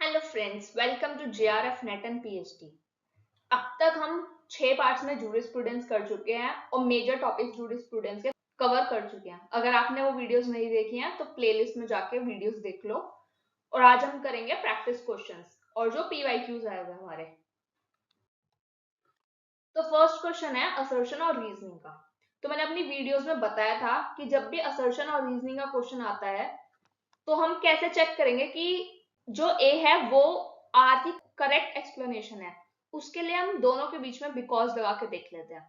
Hello friends, welcome to JRF NET and PhD. अब तक हम 6 पार्ट्स में जूरिस्प्रूडेंस कर चुके हैं और मेजर टॉपिक्स जूरिस्प्रूडेंस के कवर कर चुके हैं। अगर आपने वो वीडियोस नहीं देखी हैं तो प्लेलिस्ट में जाके वीडियोस देख लो। और आज हम करेंगे प्रैक्टिस क्वेश्चंस और जो पीवाईक्यूज आए हुए हैं हमारे। तो फर्स्ट क्वेश्चन है असर्शन और रीजनिंग का। तो मैंने अपनी वीडियोस में बताया था कि जब भी असर्शन और रीजनिंग का क्वेश्चन आता है तो हम कैसे चेक करेंगे कि जो ए है वो आर की करेक्ट एक्सप्लेनेशन है। उसके लिए हम दोनों के बीच में बिकॉज लगा के देख लेते हैं।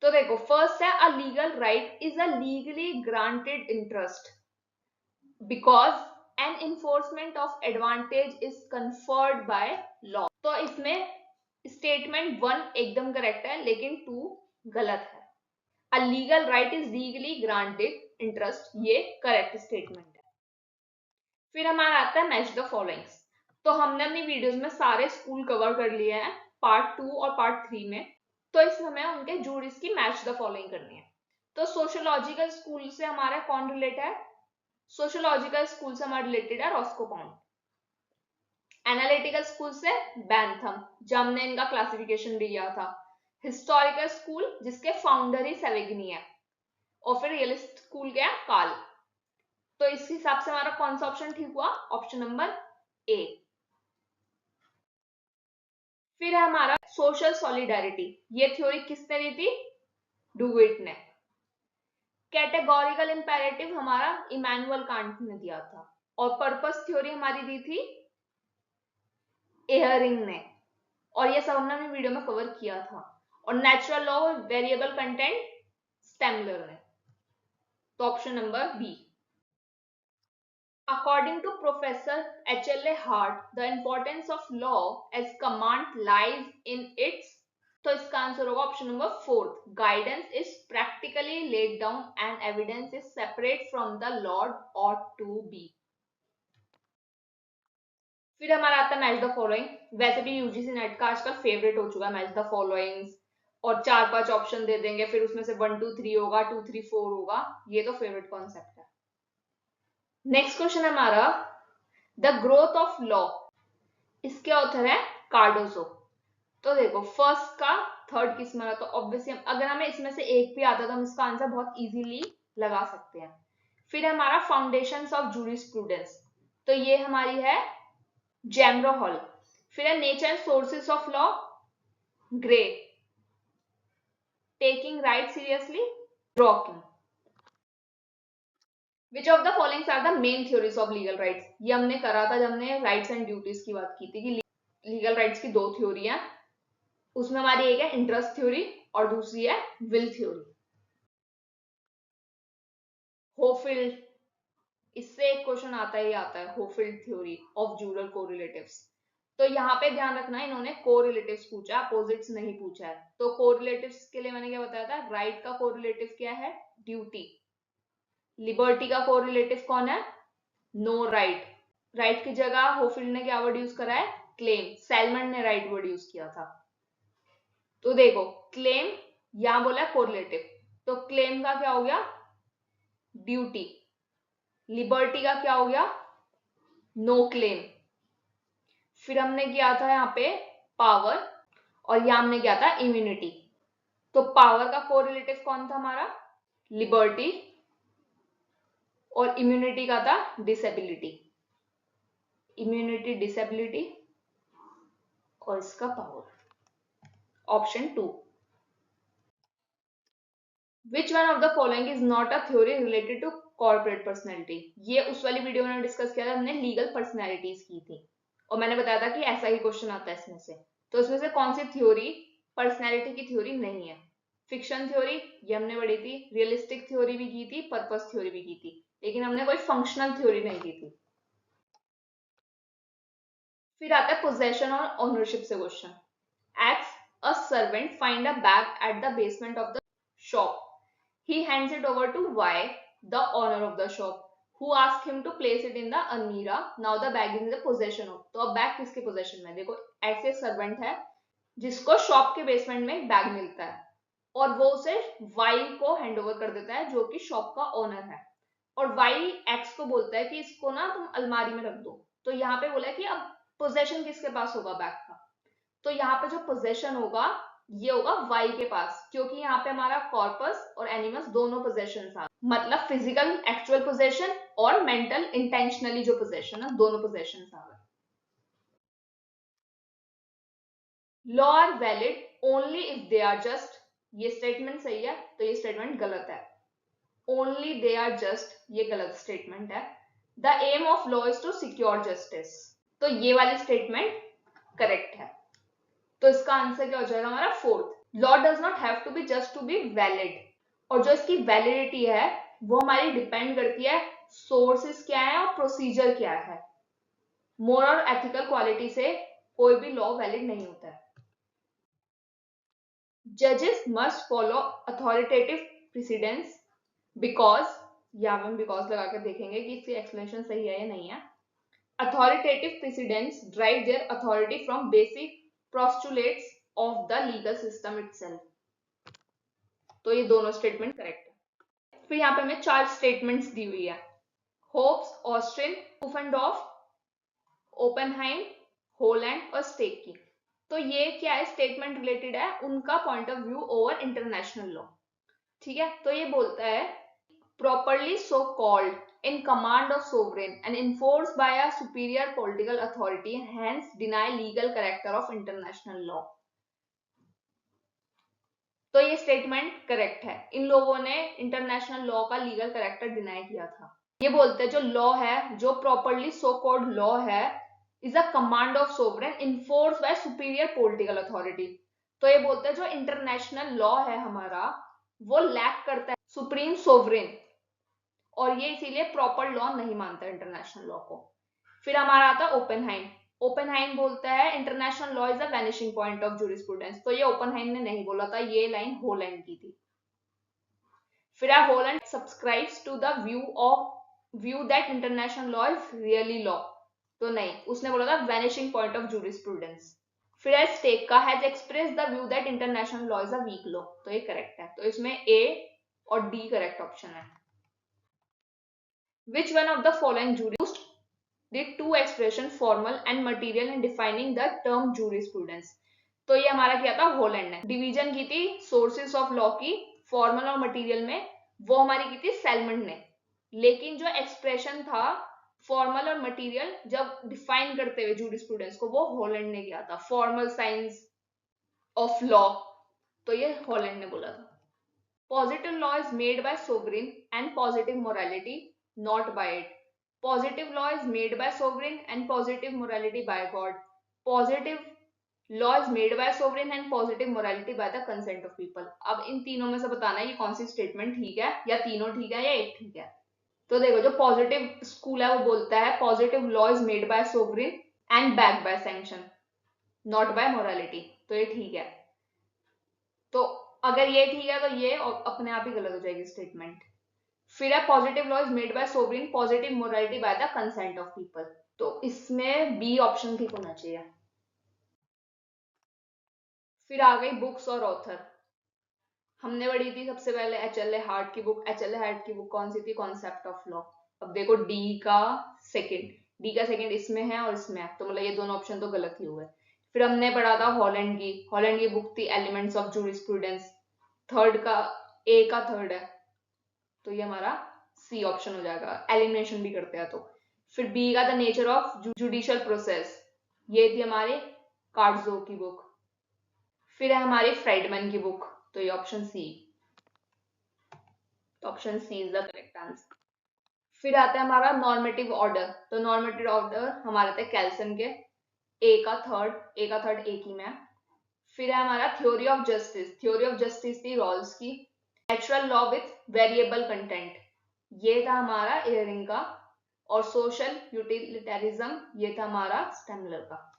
तो देखो, फर्स्ट है a legal right is a legally granted interest because an enforcement of advantage is conferred by law. तो इसमें स्टेटमेंट 1 एकदम करेक्ट है लेकिन 2 गलत है। A legal right is legally granted interest, ये करेक्ट स्टेटमेंट है। फिर हमारा आता है मैच द फॉलोइंग्स। तो हमने अपनी वीडियोस में सारे स्कूल कवर कर लिए हैं पार्ट 2 और पार्ट 3 में। तो इसमें हमें उनके जूरीज की मैच द फॉलोइंग करनी है। तो सोशियोलॉजिकल स्कूल से हमारा कौन रिलेटेड है? सोशियोलॉजिकल स्कूल से हमारा रिलेटेड है रॉस्को पाउंड। एनालिटिकल स्कूल से बैंथम, जब हमने इनका क्लासिफिकेशन भी किया था। हिस्टोरिकल स्कूल जिसके फाउंडर ही सेवेगनी है। और फिर रियलिस्ट स्कूल क्या है? काल। तो इस हिसाब से हमारा कौन सा ऑप्शन ठीक हुआ? Option number A. फिर है हमारा सोशल सॉलिडारिटी। ये थ्योरी किसने दी थी? डुविट ने। कैटेगोरिकल इंपेरेटिव हमारा इमैनुअल कांट ने दिया था। और पर्पस थ्योरी हमारी दी थी एहरिंग ने। और ये सब हमने अपनी वीडियो में कवर किया था। और natural law variable content Stammler ने। तो option number B. According to Professor H.L.A. Hart, the importance of law as command lies in its, तो इसका आंसर होगा option number 4। Guidance is practically laid down and evidence is separate from the lord ought to be. फिर हमारा आता है match the following. वैसे भी UGC net का आजकल फेवरेट हो चुका है मैच द फॉलोइंग्स। और 4-5 ऑप्शन दे देंगे, फिर उसमें से 1 2 3 होगा, 2 3 4 होगा। ये तो फेवरेट कॉन्सेप्ट है। नेक्स्ट क्वेश्चन है हमारा द ग्रोथ ऑफ लॉ। इसके ऑथर है कार्डोजो। तो देखो, फर्स्ट का थर्ड किस में, तो ऑब्वियसली अगर हमें इसमें से एक भी आता तो हम इसका आंसर बहुत इजीली लगा सकते हैं। फिर हमारा फाउंडेशंस ऑफ जूरिस्प्रूडेंस, तो ये हमारी है जैमरो हॉल। फिर है nature and sources of law, Gray. Taking right seriously, Dworkin. Which of the followings are the main theories of legal rights. ये हमने करा था जब हमने राइट्स एंड ड्यूटीज की बात की थी कि लीगल राइट्स की 2 थ्योरी है। उसमें हमारी एक है इंटरेस्ट थ्योरी और दूसरी है विल थ्योरी। होफिल्ड, इससे एक क्वेश्चन आता ही आता है, होफिल्ड थ्योरी ऑफ जूरल कोरिलेटिव्स। तो यहाँ पे ध्यान रखना है, इन्होंने कोरिलेटिव्स पूछा, अपोजिट्स नहीं पूछा है। तो कोरिलेटिव्स के लिए मैंने क्या बताया था? राइट का कोरिलेटिव क्या है? ड्यूटी। लिबर्टी का कोरिलेटिव कौन है? No right. राइट की जगह होफिल्ड ने क्या वर्ड यूज करा है? क्लेम। सैलमन ने राइट वर्ड यूज किया था। तो देखो, क्लेम यहां बोला कोरिलेटिव, तो क्लेम का क्या हो गया? ड्यूटी। लिबर्टी का क्या हो गया? No claim. फिर हमने किया था यहाँ पे पावर, और यहां हमने किया था इम्यूनिटी। तो पावर का कोरिलेटिव कौन था हमारा? लिबर्टी। और इम्यूनिटी का था डिसेबिलिटी। इम्यूनिटी, डिसेबिलिटी और इसका power, option 2। Which one of the following is not a theory related to corporate personality. ये उस वाली वीडियो में डिस्कस किया था, हमने लीगल पर्सनैलिटीज की थी और मैंने बताया था कि ऐसा ही क्वेश्चन आता है इसमें से। तो इसमें से कौन सी थ्योरी पर्सनैलिटी की थ्योरी नहीं है? फिक्शन थ्योरी ये हमने पढ़ी थी, रियलिस्टिक थ्योरी भी की थी, पर्पस थ्योरी भी की थी, लेकिन हमने कोई फंक्शनल थ्योरी नहीं की थी। फिर आता है पोजेशन और ओनरशिप से question. X a servant find a bag at the basement of the shop. He hands it over to Y, the owner of the shop, who asks him to place it in the almirah. Now the bag is in the possession of. तो अब bag किसके possession में? देखो, ऐसे servant है जिसको shop के basement में बैग मिलता है और वो उसे वाई को हैंड ओवर कर देता है जो कि शॉप का ओनर है। और y x को बोलता है कि इसको ना तुम अलमारी में रख दो। तो यहाँ पे बोला है कि अब पोजेशन किसके पास होगा बैग का, तो यहाँ पे जो पोजेशन होगा ये होगा y के पास, क्योंकि यहाँ पे हमारा कॉर्पस और एनिमस दोनों पोजेशन आ, मतलब फिजिकल एक्चुअल पोजेशन और मेंटल इंटेंशनली जो पोजेशन है, दोनों पोजेशन आ गए। Law are valid only if they are just, ये स्टेटमेंट सही है तो ये स्टेटमेंट गलत है। ओनली दे आर जस्ट, ये गलत स्टेटमेंट है। The aim of law is to secure justice, तो ये वाली स्टेटमेंट करेक्ट है। तो इसका आंसर क्या हो जाएगा हमारा fourth. Law does not have to be just to be valid, और जो इसकी वैलिडिटी है वो हमारी डिपेंड करती है सोर्सेस क्या है और प्रोसीजर क्या है। मोरल और एथिकल क्वालिटी से कोई भी लॉ वैलिड नहीं होता है। जजेस must follow authoritative precedence because, या हम बिकॉज लगा कर देखेंगे कि इसकी एक्सप्लेनेशन सही है या नहीं है। Authoritative precedents derive their authority from basic postulates of the legal system itself. तो ये दोनों स्टेटमेंट करेक्ट है। फिर यहाँ पे हमें 4 स्टेटमेंट्स दी हुई है, होप्स, ऑस्ट्रिन, पुफेंडॉर्फ, ओपेनहाइम, होलैंड और स्टेक की। तो ये क्या है, स्टेटमेंट रिलेटेड है उनका point of view over international law. ठीक है, तो ये बोलता है properly so called in command of sovereign and enforced by a superior political authority and hence deny legal character of international law। तो ये स्टेटमेंट करेक्ट है, इन लोगों ने इंटरनेशनल लॉ का लीगल कैरेक्टर डिनाई किया था। ये बोलते हैं जो लॉ है, जो प्रॉपरली सो कॉल्ड लॉ है, is a command of sovereign enforce by superior political authority. तो ये बोलते हैं जो इंटरनेशनल लॉ है हमारा, वो लैक करता है सुप्रीम सोवरेन, और ये इसीलिए प्रॉपर लॉ नहीं मानता इंटरनेशनल लॉ को। फिर हमारा आता है ओपेनहाइम। ओपेनहाइम बोलता है international law is a vanishing point of jurisprudence. तो ये ओपेनहाइम ने नहीं बोला था, ये लाइन होलैंड की थी। फिर Holland subscribes to the view that international law is really law. तो नहीं, उसने बोला था वैनिशिंग पॉइंट ऑफ जूरिस्प्रूडेंस। फिर है स्टेक का has express the view that international law is a weak law. तो ये करेक्ट है, तो इसमें ए और डी करेक्ट ऑप्शन है। Which one of the following juries used the two expression formal and material in defining the term jurisprudence? तो ये हमारा क्या था, होलैंड ने डिवीजन की थी सोर्सेस ऑफ लॉ की फॉर्मल और मटेरियल में, वो हमारी की थी सेलमंड ने। लेकिन जो एक्सप्रेशन था फॉर्मल और मटेरियल जब डिफाइन करते हुए जूरिस्प्रूडेंस को, वो होलैंड ने किया था, फॉर्मल साइंस ऑफ लॉ। तो ये होलैंड ने बोला था। Positive law is made by sovereign and positive morality, not by it. Positive law is made by sovereign and positive morality by God. Positive law is made by sovereign and positive morality by the consent of people. अब इन तीनों में से बताना है कि कौन सी statement ठीक है, या तीनों ठीक है या एक ठीक है। तो देखो जो पॉजिटिव स्कूल है वो बोलता है positive law is made by sovereign and back by sanction, not by morality. तो ये ठीक है। तो अगर ये ठीक है तो ये अपने आप ही गलत हो जाएगी स्टेटमेंट। फिर है positive law is made by sovereign, positive morality by the consent of people. तो इसमें बी ऑप्शन ठीक होना चाहिए। फिर आ गई बुक्स और ऑथर। हमने पढ़ी थी सबसे पहले एच.एल.ए. हार्ट की बुक। एच.एल.ए. हार्ट की बुक कौन सी थी, कॉन्सेप्ट ऑफ लॉ। अब देखो डी का सेकंड इसमें है और इसमें है, तो मतलब ये दोनों ऑप्शन तो गलत ही हुए। फिर हमने पढ़ा था हॉलैंड की बुक थी एलिमेंट्स ऑफ जूरिस्प्रूडेंस। थर्ड का ए का थर्ड है, तो ये हमारा सी ऑप्शन हो जाएगा, एलिमिनेशन भी करते हैं तो। फिर बी का the nature of judicial process, ये थी हमारे कार्डजो की बुक। फिर है हमारी फ्राइडमैन की बुक, तो ये ऑप्शन सी, तो option C is the correct answer. फिर आता है हमारा नॉर्मेटिव ऑर्डर। तो नॉर्मेटिव ऑर्डर हमारे थे कैल्सन के, ए का थर्ड ए की में। फिर है हमारा थ्योरी ऑफ जस्टिस थी रॉल्स की। Natural law with variable content, ये था हमारा एयरिंग का। और सोशल यूटिलिटेरिज्म, ये था हमारा स्टेमलर का।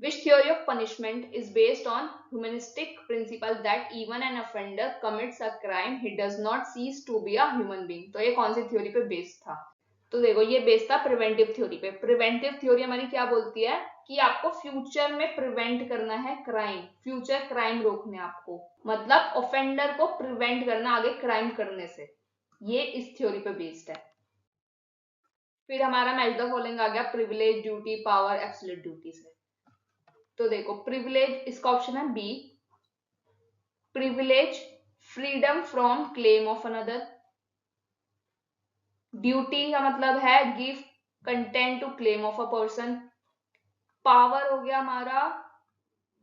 Which theory of punishment is based on humanistic principle that even an offender commits a crime he does not cease to be a human being? तो ये कौन सी थ्योरी पे बेस्ड था? तो देखो ये बेस्ड था प्रिवेंटिव थ्योरी पे। प्रिवेंटिव थ्योरी हमारी क्या बोलती है कि आपको फ्यूचर में प्रिवेंट करना है क्राइम, फ्यूचर क्राइम रोकने आपको, मतलब ऑफेंडर को प्रिवेंट करना आगे क्राइम करने से। ये इस थ्योरी पे बेस्ड है। फिर हमारा मैच द फॉलोइंग आ गया privilege, duty, power, absolute duty से। तो देखो प्रिविलेज, इसका ऑप्शन है B, privilege freedom from claim of another. Duty का मतलब है give content to claim of a person. Power हो गया हमारा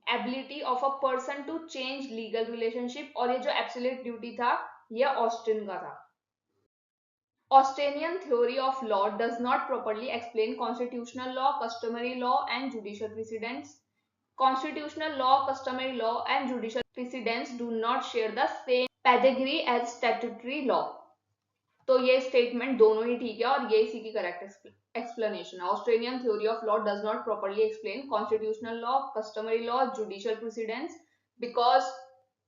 ability of a person to change legal relationship, और ये जो एब्सोल्यूट ड्यूटी था ये ऑस्टिन का था। Australian theory of law does not properly explain constitutional law, customary law, and judicial precedents. Constitutional law, customary law, and judicial precedents do not share the same pedigree as statutory law. तो ये statement दोनों ही ठीक है और ये इसी की correct explanation है। Australian theory of law does not properly explain constitutional law, customary law, judicial precedents because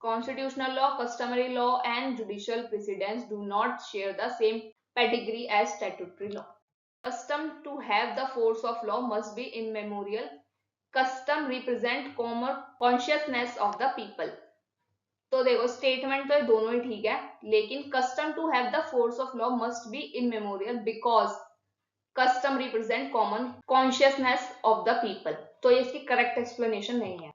constitutional law, customary law, and judicial precedents do not share the same pedigree as statutory law. Custom to have the force of law must be immemorial. Custom represent common consciousness of the people. तो देखो statement तो ये दोनों ही ठीक है, लेकिन custom to have the force of law must be immemorial because custom represent common consciousness of the people. तो ये इसकी करेक्ट एक्सप्लेनेशन नहीं है।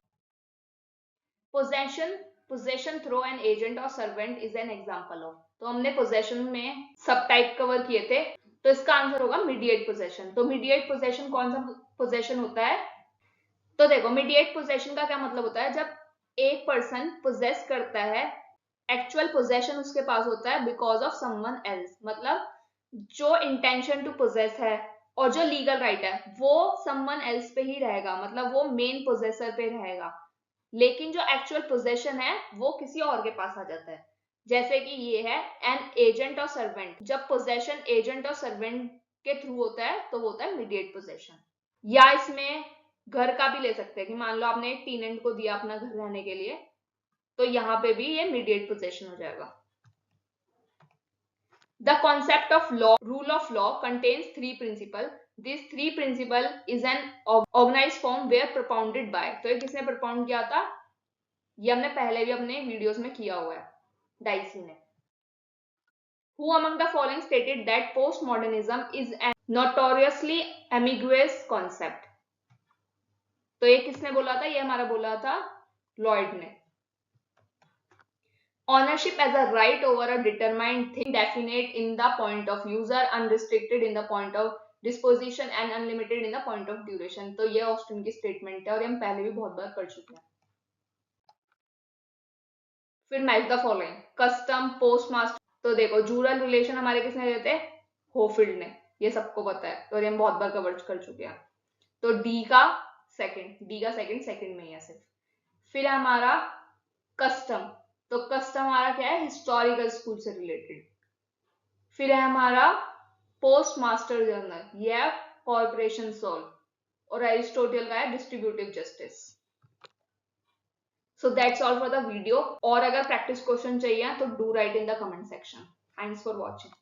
पोजेशन थ्रू एन एजेंट और servant is an example of. तो हमने पोजेशन में सब टाइप कवर किए थे, तो इसका आंसर होगा मीडिएट पोजेशन। तो मीडिएट पोजेशन कौन सा पोजेशन होता है? तो देखो मीडिएट पोजेशन का क्या मतलब होता है, जब एक पर्सन पोजेस करता है, एक्चुअल पोजेशन उसके पास होता है बिकॉज ऑफ समवन एल्स, मतलब जो इंटेंशन टू पोजेस है और जो लीगल राइट है वो समवन एल्स पे ही रहेगा, मतलब वो मेन पोजेसर पे रहेगा, लेकिन जो एक्चुअल पोजेशन है वो किसी और के पास आ जाता है। जैसे कि ये है एन एजेंट और सर्वेंट, जब पोजेशन एजेंट और सर्वेंट के थ्रू होता है तो वो होता है मीडिएट पोजेशन। या इसमें घर का भी ले सकते हैं कि मान लो आपने एक टीनेंट को दिया अपना घर रहने के लिए, तो यहां पे भी ये मीडिएट पोजेशन हो जाएगा। The concept of law, rule of law contains three principles. These three principle is an organized form where propounded by, तो ये किसने propound किया था? ये हमने पहले भी अपने वीडियोस में किया हुआ है, डाइसी ने। Who among the following stated that postmodernism is a notoriously ambiguous concept? तो ये किसने बोला था? ये हमारा बोला था लॉयड ने। Ownership as a right over a determined thing, definite in the point of user, unrestricted in the point of disposition and unlimited in the point of duration. तो ये ऑस्टिन की स्टेटमेंट है और हम पहले भी बहुत बार कर चुके हैं। फिर match the following, custom, postmaster. तो देखो जूरल रिलेशन हमारे किसने देते? होफिल्ड ने, ये सबको पता है और हम बहुत बार कवर कर चुके हैं। तो डी का सेकंड में ही है सिर्फ। फिर हमारा कस्टम, तो कस्टम हमारा क्या है? हिस्टोरिकल स्कूल से रिलेटेड। फिर है हमारा पोस्ट मास्टर जर्नल, ये है कॉर्पोरेशन सोल, और एरिस्टोटल का है distributive justice. So that's all for the video. और अगर प्रैक्टिस क्वेश्चन चाहिए तो do right in the comment section. Thanks for watching.